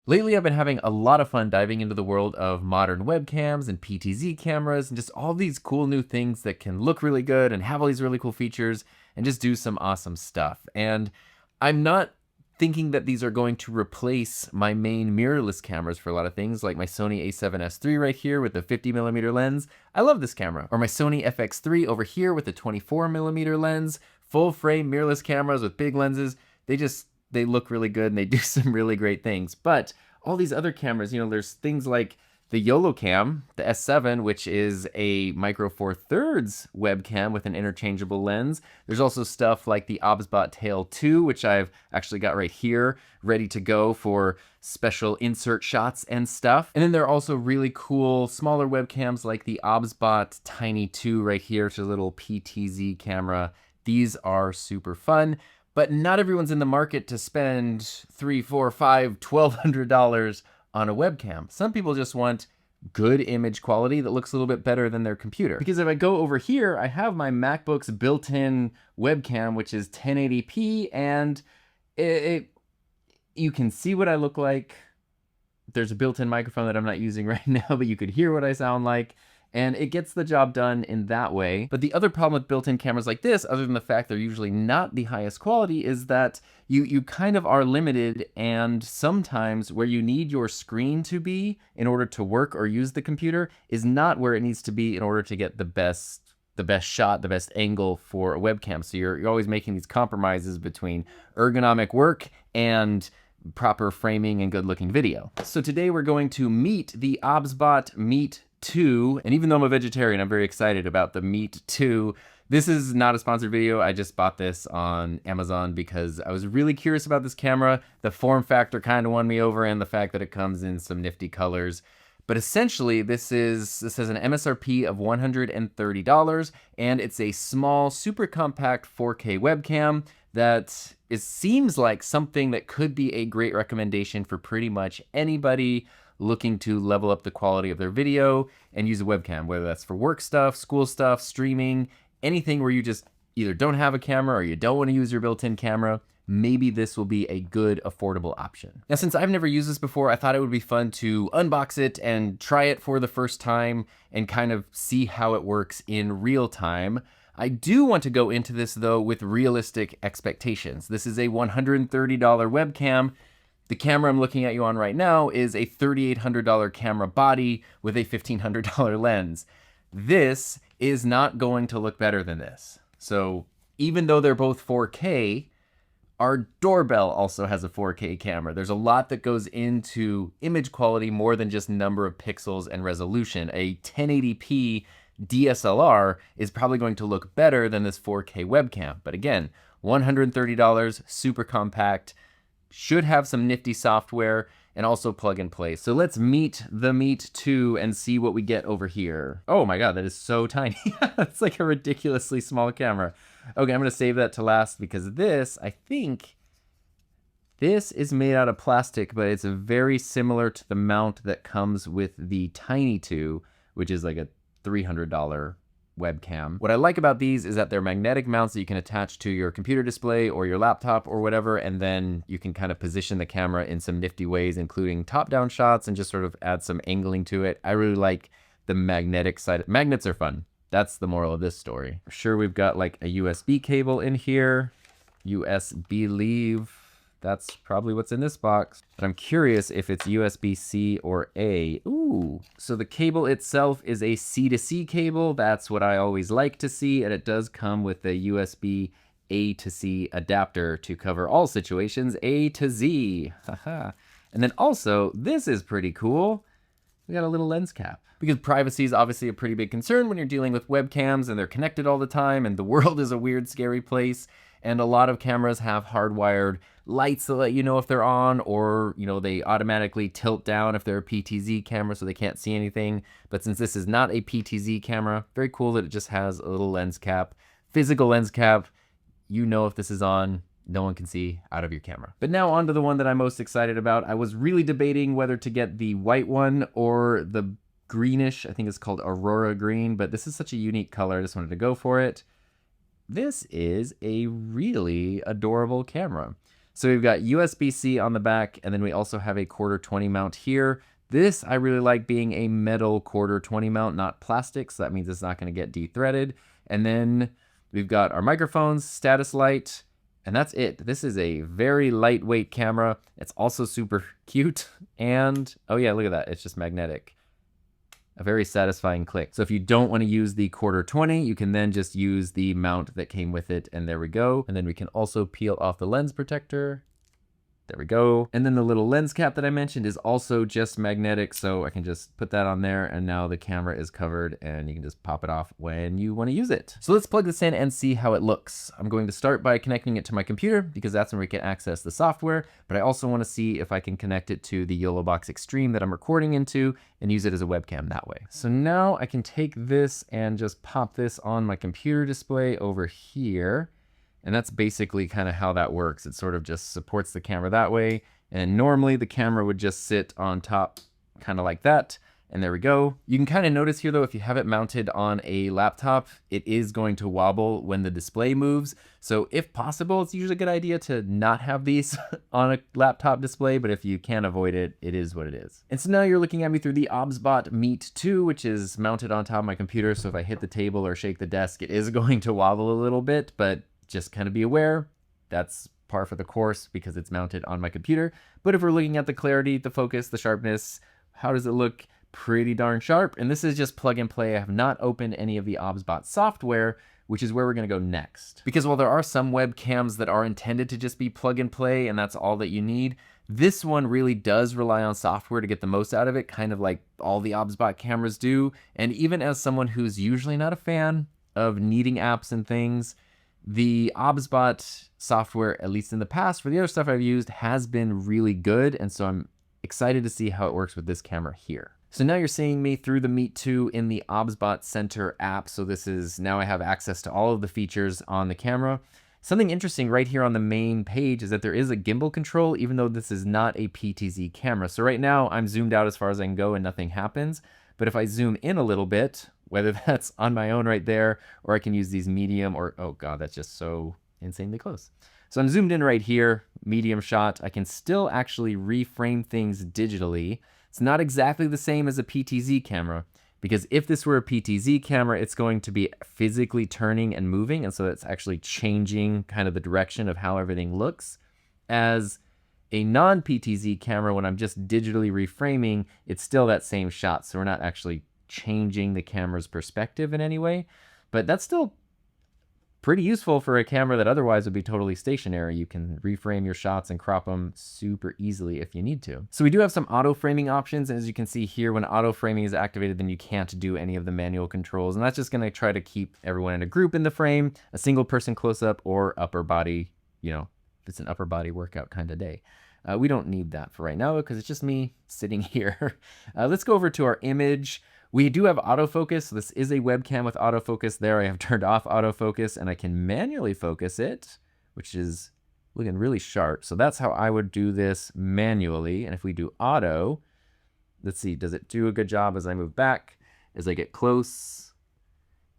Lately, I've been having a lot of fun diving into the world of modern webcams and PTZ cameras and just all these cool new things that can look really good and have all these really cool features and just do some awesome stuff. And I'm not thinking that these are going to replace my main mirrorless cameras for a lot of things, like my Sony a7S III right here with the 50mm lens. I love this camera. Or my Sony FX3 over here with the 24mm lens. Full frame mirrorless cameras with big lenses. They look really good and they do some really great things. But all these other cameras, there's things like the YoloCam, the S7, which is a micro four thirds webcam with an interchangeable lens. There's also stuff like the OBSBOT Tail 2, which I've actually got right here, ready to go for special insert shots and stuff. And then there are also really cool smaller webcams like the OBSBOT Tiny 2 right here, which is a little PTZ camera. These are super fun. But not everyone's in the market to spend $300, $400, $500, $1,200 on a webcam. Some people just want good image quality that looks a little bit better than their computer. Because if I go over here, I have my MacBook's built-in webcam, which is 1080p, and you can see what I look like. There's a built-in microphone that I'm not using right now, but you could hear what I sound like. And it gets the job done in that way. But the other problem with built-in cameras like this, other than the fact they're usually not the highest quality, is that you kind of are limited, and sometimes where you need your screen to be in order to work or use the computer is not where it needs to be in order to get the best shot, the best angle for a webcam. So you're always making these compromises between ergonomic work and proper framing and good looking video. So today we're going to meet the OBSBOT Meet 2, and even though I'm a vegetarian, I'm very excited about the Meet 2. This is not a sponsored video. I just bought this on Amazon because I was really curious about this camera. The form factor kind of won me over, and the fact that it comes in some nifty colors. But essentially, this has an MSRP of $130, and it's a small, super compact 4K webcam that seems like something that could be a great recommendation for pretty much anybody looking to level up the quality of their video and use a webcam, whether that's for work stuff, school stuff, streaming, anything where you just either don't have a camera or you don't want to use your built-in camera. Maybe this will be a good, affordable option. Now, since I've never used this before, I thought it would be fun to unbox it and try it for the first time and kind of see how it works in real time. I do want to go into this, though, with realistic expectations. This is a $130 webcam. The camera I'm looking at you on right now is a $3,800 camera body with a $1,500 lens. This is not going to look better than this. So even though they're both 4K, our doorbell also has a 4K camera. There's a lot that goes into image quality more than just number of pixels and resolution. A 1080p DSLR is probably going to look better than this 4K webcam. But again, $130, super compact, should have some nifty software, and also plug and play. So let's meet the Meet 2 and see what we get over here. Oh my God, that is so tiny. It's like a ridiculously small camera. Okay, I'm gonna save that to last because this, I think, this is made out of plastic, but it's very similar to the mount that comes with the Tiny 2, which is like a $300 webcam. What I like about these is that they're magnetic mounts that you can attach to your computer display or your laptop or whatever, and then you can kind of position the camera in some nifty ways, including top-down shots, and just sort of add some angling to it. I really like the magnetic side. Magnets are fun. That's the moral of this story. Sure, we've got like a USB cable in here, USB leave. That's probably what's in this box. But I'm curious if it's USB-C or A. Ooh, so the cable itself is a C to C cable. That's what I always like to see. And it does come with a USB A to C adapter to cover all situations, A to Z. Haha. And then also, this is pretty cool. We got a little lens cap. Because privacy is obviously a pretty big concern when you're dealing with webcams and they're connected all the time and the world is a weird, scary place. And a lot of cameras have hardwired lights to let you know if they're on, or they automatically tilt down if they're a PTZ camera so they can't see anything. But since this is not a PTZ camera, very cool that it just has a little lens cap, physical lens cap. You know if this is on, no one can see out of your camera. But now on to the one that I'm most excited about. I was really debating whether to get the white one or the greenish, I think it's called Aurora Green, but this is such a unique color, I just wanted to go for it. This is a really adorable camera. So we've got USB-C on the back, and then we also have a 1/4 20 mount here. This I really like being a metal 1/4 20 mount, not plastic, so that means it's not going to get de-threaded. And then we've got our microphones, status light, and that's it. This is a very lightweight camera. It's also super cute, and oh yeah, look at that. It's just magnetic. A very satisfying click. So if you don't want to use the 1/4 20, you can then just use the mount that came with it, and there we go. And then we can also peel off the lens protector. There we go. And then the little lens cap that I mentioned is also just magnetic, so I can just put that on there, and now the camera is covered, and you can just pop it off when you want to use it. So let's plug this in and see how it looks. I'm going to start by connecting it to my computer, because that's when we can access the software, but I also want to see if I can connect it to the YoloBox Extreme that I'm recording into and use it as a webcam that way. So now I can take this and just pop this on my computer display over here. And that's basically kind of how that works. It sort of just supports the camera that way. And normally the camera would just sit on top kind of like that. And there we go. You can kind of notice here though, if you have it mounted on a laptop, it is going to wobble when the display moves. So if possible, it's usually a good idea to not have these on a laptop display, but if you can't avoid it, it is what it is. And so now you're looking at me through the OBSBOT Meet 2, which is mounted on top of my computer. So if I hit the table or shake the desk, it is going to wobble a little bit, but just kind of be aware, that's par for the course because it's mounted on my computer. But if we're looking at the clarity, the focus, the sharpness, how does it look? Pretty darn sharp. And this is just plug and play. I have not opened any of the OBSBOT software, which is where we're going to go next. Because while there are some webcams that are intended to just be plug and play and that's all that you need, this one really does rely on software to get the most out of it, kind of like all the OBSBOT cameras do. And even as someone who's usually not a fan of needing apps and things, the OBSBOT software, at least in the past, for the other stuff I've used, has been really good. And so I'm excited to see how it works with this camera here. So now you're seeing me through the Meet 2 in the OBSBOT Center app. So this is, now I have access to all of the features on the camera. Something interesting right here on the main page is that there is a gimbal control, even though this is not a PTZ camera. So right now I'm zoomed out as far as I can go and nothing happens. But if I zoom in a little bit, whether that's on my own right there, or I can use these medium or, oh God, that's just so insanely close. So I'm zoomed in right here, medium shot. I can still actually reframe things digitally. It's not exactly the same as a PTZ camera, because if this were a PTZ camera, it's going to be physically turning and moving. And so it's actually changing kind of the direction of how everything looks. As a non-PTZ camera, when I'm just digitally reframing, it's still that same shot. So we're not actually changing the camera's perspective in any way, but that's still pretty useful for a camera that otherwise would be totally stationary. You can reframe your shots and crop them super easily if you need to. So we do have some auto framing options. And as you can see here, when auto framing is activated, then you can't do any of the manual controls. And that's just going to try to keep everyone in a group in the frame, a single person close up, or upper body, you know, if it's an upper body workout kind of day. We don't need that for right now because it's just me sitting here. Let's go over to our image. We do have autofocus. So this is a webcam with autofocus there. I have turned off autofocus and I can manually focus it, which is looking really sharp. So that's how I would do this manually. And if we do auto, let's see, does it do a good job as I move back, as I get close?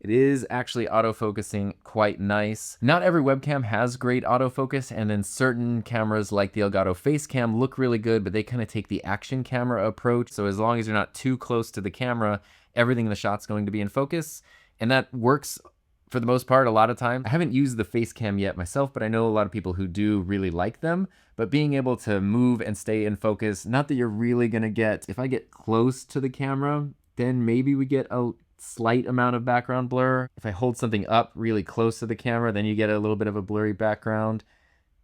It is actually autofocusing quite nice. Not every webcam has great autofocus, and then certain cameras like the Elgato Facecam look really good, but they kind of take the action camera approach. So as long as you're not too close to the camera, everything in the shot's going to be in focus. And that works for the most part a lot of time. I haven't used the Facecam yet myself, but I know a lot of people who do really like them. But being able to move and stay in focus, not that you're really gonna get, if I get close to the camera, then maybe we get a slight amount of background blur. If I hold something up really close to the camera, then you get a little bit of a blurry background.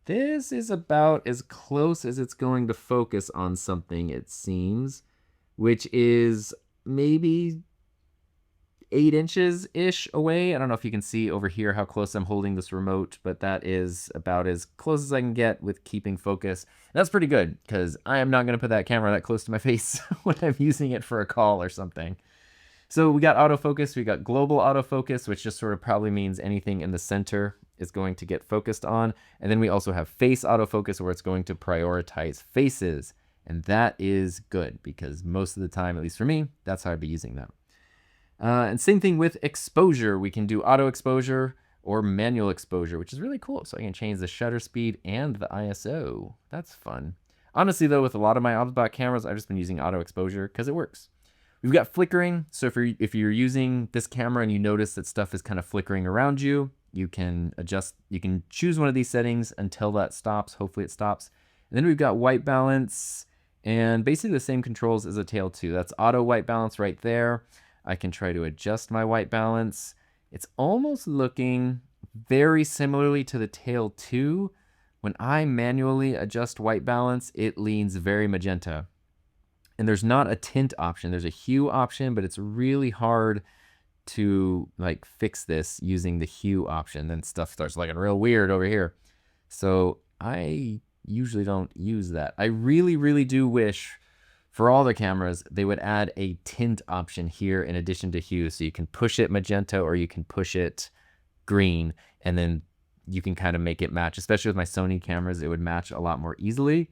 This is about as close as it's going to focus on something, it seems, which is maybe 8 inches-ish away. I don't know if you can see over here how close I'm holding this remote, but that is about as close as I can get with keeping focus. And that's pretty good, because I am not going to put that camera that close to my face when I'm using it for a call or something. So we got autofocus, we got global autofocus, which just sort of probably means anything in the center is going to get focused on. And then we also have face autofocus, where it's going to prioritize faces. And that is good, because most of the time, at least for me, that's how I'd be using that. And same thing with exposure. We can do auto exposure, or manual exposure, which is really cool. So I can change the shutter speed and the ISO. That's fun. Honestly, though, with a lot of my OBSBOT cameras, I've just been using auto exposure because it works. We've got flickering. So if you're using this camera and you notice that stuff is kind of flickering around you, you can choose one of these settings until that stops. Hopefully it stops. And then we've got white balance and basically the same controls as a tail 2. That's auto white balance right there. I can try to adjust my white balance. It's almost looking very similarly to the tail 2. When I manually adjust white balance, it leans very magenta. And there's not a tint option. There's a hue option, but it's really hard to like fix this using the hue option. Then stuff starts looking real weird over here. So I usually don't use that. I really, really do wish for all the cameras, they would add a tint option here in addition to hue. So you can push it magenta or you can push it green, and then you can kind of make it match. Especially with my Sony cameras, it would match a lot more easily.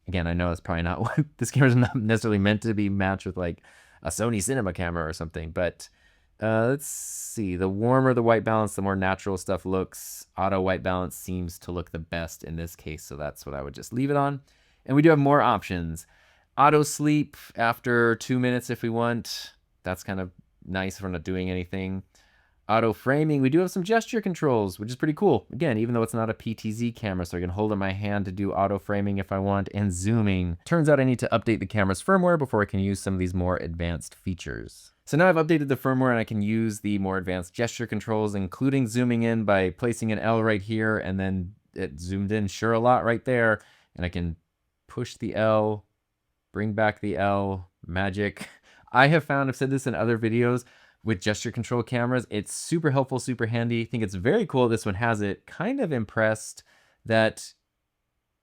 Again, I know it's probably not what this camera's not necessarily meant to be matched with like a Sony cinema camera or something, but let's see. The warmer the white balance, the more natural stuff looks. Auto white balance seems to look the best in this case, so that's what I would just leave it on. And we do have more options. Auto sleep after 2 minutes if we want. That's kind of nice if we're not doing anything. Auto framing, we do have some gesture controls, which is pretty cool. Again, even though it's not a PTZ camera, so I can hold in my hand to do auto framing if I want, and zooming. Turns out I need to update the camera's firmware before I can use some of these more advanced features. So now I've updated the firmware and I can use the more advanced gesture controls, including zooming in by placing an L right here, and then it zoomed in sure a lot right there. And I can push the L, bring back the L, magic. I have found, I've said this in other videos, with gesture control cameras, it's super helpful, super handy. I think it's very cool this one has it. Kind of impressed that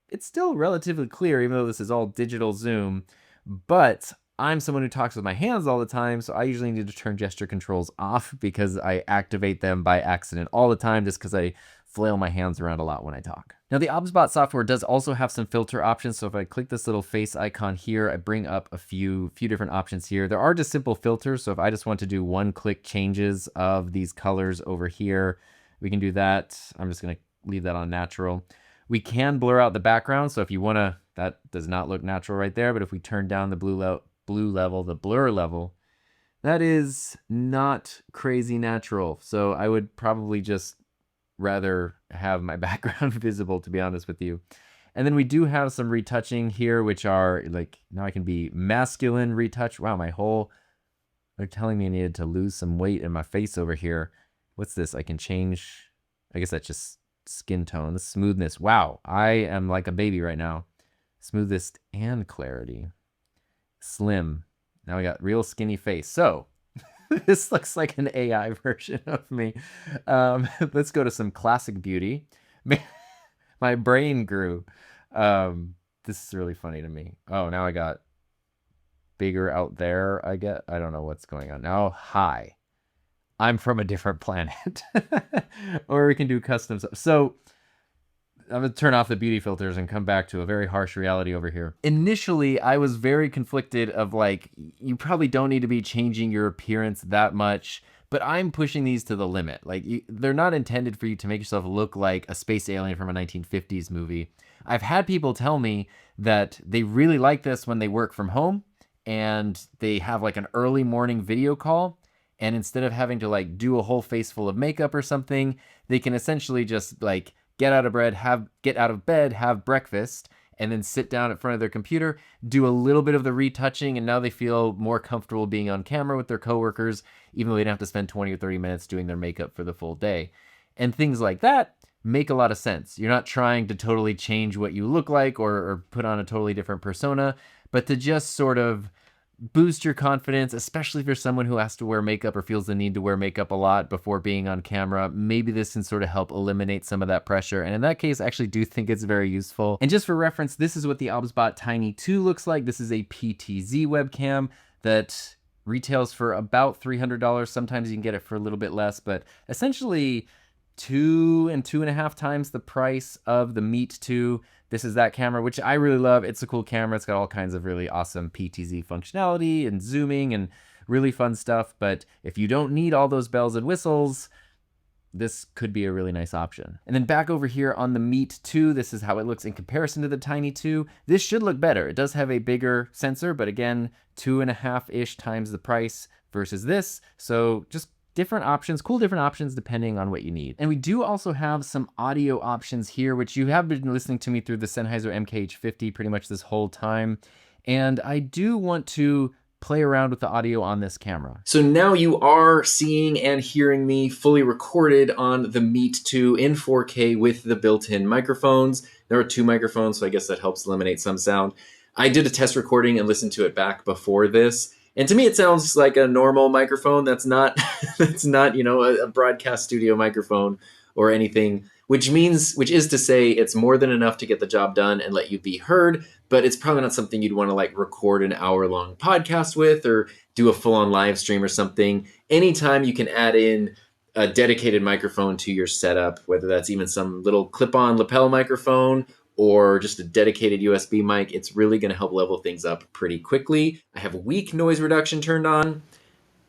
it's still relatively clear, even though this is all digital zoom, but I'm someone who talks with my hands all the time, so I usually need to turn gesture controls off because I activate them by accident all the time just because I flail my hands around a lot when I talk. Now the OBSBOT software does also have some filter options, so if I click this little face icon here, I bring up a few different options here. There are just simple filters, so if I just want to do one-click changes of these colors over here, we can do that. I'm just gonna leave that on natural. We can blur out the background, so if you wanna, that does not look natural right there, but if we turn down the blue level, the blur level, that is not crazy natural. So I would probably just rather have my background visible, to be honest with you. And then we do have some retouching here, which are like, now I can be masculine retouch. Wow, they're telling me I needed to lose some weight in my face over here. What's this? I can change, I guess that's just skin tone, the smoothness. Wow, I am like a baby right now. Smoothest and clarity. Slim. Now we got real skinny face. So this looks like an AI version of me. Let's go to some classic beauty. My brain grew. This is really funny to me. Oh, now I got bigger out there, I get. I don't know what's going on. Now, hi. I'm from a different planet. Or we can do custom stuff. So I'm going to turn off the beauty filters and come back to a very harsh reality over here. Initially, I was very conflicted of like, you probably don't need to be changing your appearance that much, but I'm pushing these to the limit. Like, they're not intended for you to make yourself look like a space alien from a 1950s movie. I've had people tell me that they really like this when they work from home and they have like an early morning video call. And instead of having to like do a whole face full of makeup or something, they can essentially just like get out of bed, have breakfast, and then sit down in front of their computer, do a little bit of the retouching, and now they feel more comfortable being on camera with their coworkers, even though they don't have to spend 20 or 30 minutes doing their makeup for the full day. And things like that make a lot of sense. You're not trying to totally change what you look like or put on a totally different persona, but to just sort of boost your confidence, especially if you're someone who has to wear makeup or feels the need to wear makeup a lot before being on camera. Maybe this can sort of help eliminate some of that pressure. And in that case, I actually do think it's very useful. And just for reference, this is what the OBSBOT Tiny 2 looks like. This is a PTZ webcam that retails for about $300. Sometimes you can get it for a little bit less, but essentially 2 and 2.5 times the price of the Meet 2. This is that camera, which I really love. It's a cool camera. It's got all kinds of really awesome PTZ functionality and zooming and really fun stuff. But if you don't need all those bells and whistles, this could be a really nice option. And then back over here on the Meet 2, this is how it looks in comparison to the Tiny 2. This should look better. It does have a bigger sensor, but again, 2.5-ish times the price versus this. So just different options, cool different options depending on what you need. And we do also have some audio options here, which you have been listening to me through the Sennheiser MKH50 pretty much this whole time. And I do want to play around with the audio on this camera. So now you are seeing and hearing me fully recorded on the Meet 2 in 4K with the built-in microphones. There are 2 microphones, so I guess that helps eliminate some sound. I did a test recording and listened to it back before this. And to me, it sounds like a normal microphone. That's not, you know, a broadcast studio microphone or anything, which is to say it's more than enough to get the job done and let you be heard, but it's probably not something you'd want to like record an hour-long podcast with or do a full-on live stream or something. Anytime you can add in a dedicated microphone to your setup, whether that's even some little clip-on lapel microphone or just a dedicated USB mic, it's really going to help level things up pretty quickly. I have weak noise reduction turned on.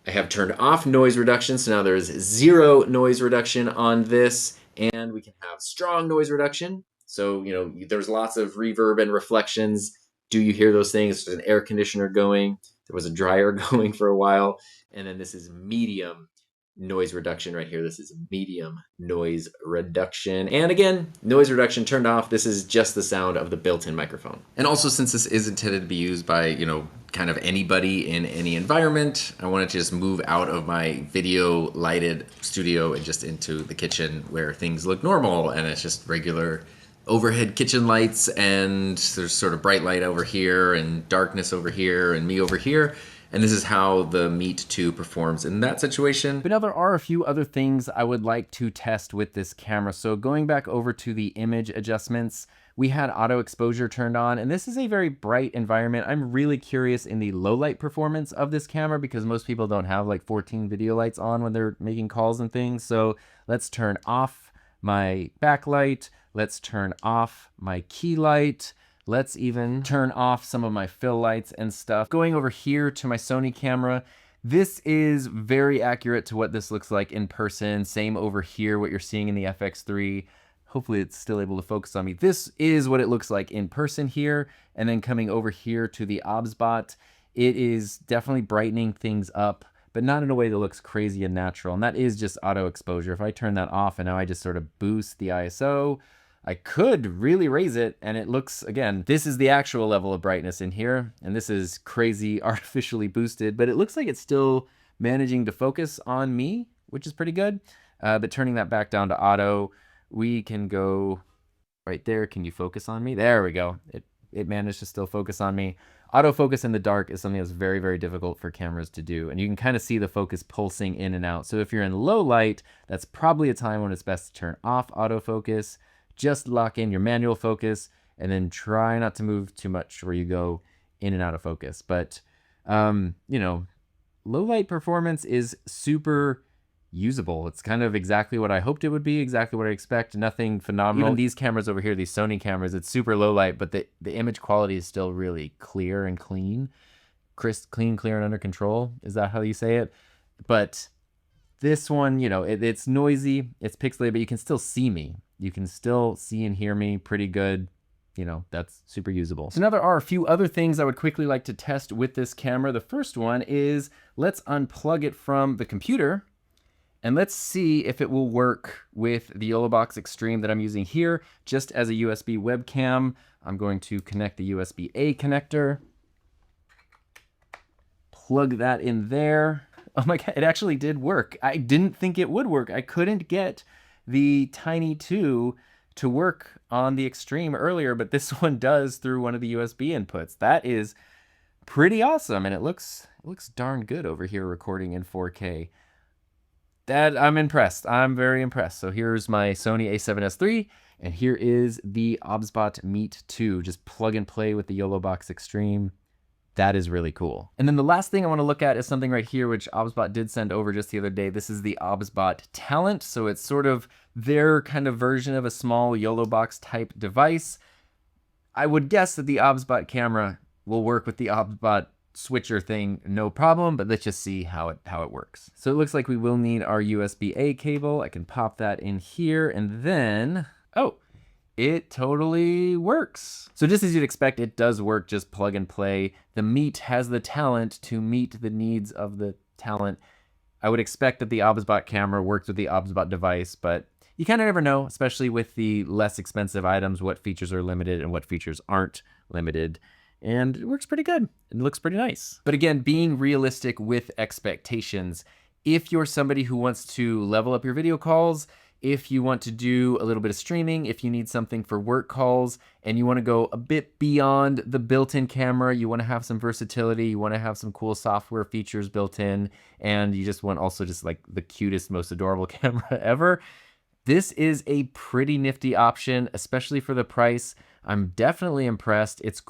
I have turned off noise reduction, so now there's 0 noise reduction on this, and we can have strong noise reduction. So, you know, there's lots of reverb and reflections. Do you hear those things? There's an air conditioner going. There was a dryer going for a while. And then this is medium noise reduction right here. This is medium noise reduction. And again, noise reduction turned off. This is just the sound of the built-in microphone. And also, since this is intended to be used by, you know, kind of anybody in any environment, I wanted to just move out of my video lighted studio and just into the kitchen where things look normal and it's just regular overhead kitchen lights, and there's sort of bright light over here and darkness over here and me over here. And this is how the Meet 2 performs in that situation. But now there are a few other things I would like to test with this camera. So going back over to the image adjustments, we had auto exposure turned on, and this is a very bright environment. I'm really curious in the low light performance of this camera because most people don't have like 14 video lights on when they're making calls and things. So let's turn off my backlight. Let's turn off my key light. Let's even turn off some of my fill lights and stuff. Going over here to my Sony camera, this is very accurate to what this looks like in person. Same over here, what you're seeing in the FX3. Hopefully it's still able to focus on me. This is what it looks like in person here. And then coming over here to the OBSBOT, it is definitely brightening things up, but not in a way that looks crazy and natural. And that is just auto exposure. If I turn that off and now I just sort of boost the ISO, I could really raise it, and it looks, again, this is the actual level of brightness in here, and this is crazy artificially boosted, but it looks like it's still managing to focus on me, which is pretty good. But turning that back down to auto, we can go right there. Can you focus on me? There we go. It managed to still focus on me. Autofocus in the dark is something that's very, very difficult for cameras to do, and you can kind of see the focus pulsing in and out. So if you're in low light, that's probably a time when it's best to turn off autofocus. Just lock in your manual focus and then try not to move too much where you go in and out of focus. But, you know, low light performance is super usable. It's kind of exactly what I hoped it would be, exactly what I expect. Nothing phenomenal. Even these cameras over here, these Sony cameras, it's super low light, but the image quality is still really clear and clean. Crisp, clean, clear, and under control. Is that how you say it? But this one, you know, it's noisy, it's pixelated, but you can still see me. You can still see and hear me pretty good. You know, that's super usable. So now there are a few other things I would quickly like to test with this camera. The first one is, let's unplug it from the computer and let's see if it will work with the YoloBox Extreme that I'm using here. Just as a USB webcam, I'm going to connect the USB-A connector. Plug that in there. Oh my God, it actually did work. I didn't think it would work. I couldn't get the Tiny 2 to work on the Extreme earlier, but this one does through one of the USB inputs. That is pretty awesome, and it looks darn good over here recording in 4K. That, I'm impressed. I'm very impressed. So here's my Sony a7S III, and here is the OBSBOT Meet 2. Just plug and play with the YoloBox Extreme. That is really cool. And then the last thing I want to look at is something right here, which OBSBOT did send over just the other day. This is the OBSBOT Talent. So it's sort of their kind of version of a small YoloBox type device. I would guess that the OBSBOT camera will work with the OBSBOT switcher thing, no problem, but let's just see how it works. So it looks like we will need our USB-A cable. I can pop that in here, and then, oh, it totally works. So just as you'd expect, it does work, just plug and play. The Meet has the talent to meet the needs of the talent. I would expect that the OBSBOT camera works with the OBSBOT device, but you kind of never know, especially with the less expensive items, what features are limited and what features aren't limited. And it works pretty good. It looks pretty nice. But again, being realistic with expectations, if you're somebody who wants to level up your video calls, if you want to do a little bit of streaming, if you need something for work calls, and you want to go a bit beyond the built-in camera, you want to have some versatility, you want to have some cool software features built in, and you just want also just like the cutest, most adorable camera ever, this is a pretty nifty option, especially for the price. I'm definitely impressed. It's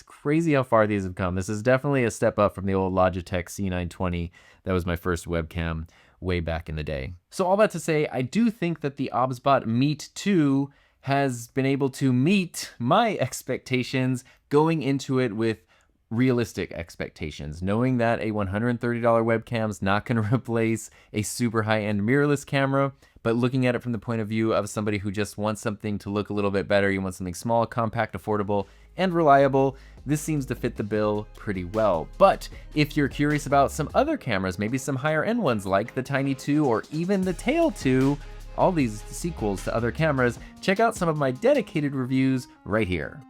crazy how far these have come. This is definitely a step up from the old Logitech C920. That was my first webcam way back in the day. So all that to say, I do think that the OBSBOT Meet 2 has been able to meet my expectations going into it with realistic expectations, knowing that a $130 webcam is not going to replace a super high-end mirrorless camera, but looking at it from the point of view of somebody who just wants something to look a little bit better, you want something small, compact, affordable, and reliable, this seems to fit the bill pretty well. But if you're curious about some other cameras, maybe some higher end ones like the Tiny 2 or even the Tail 2, all these sequels to other cameras, check out some of my dedicated reviews right here.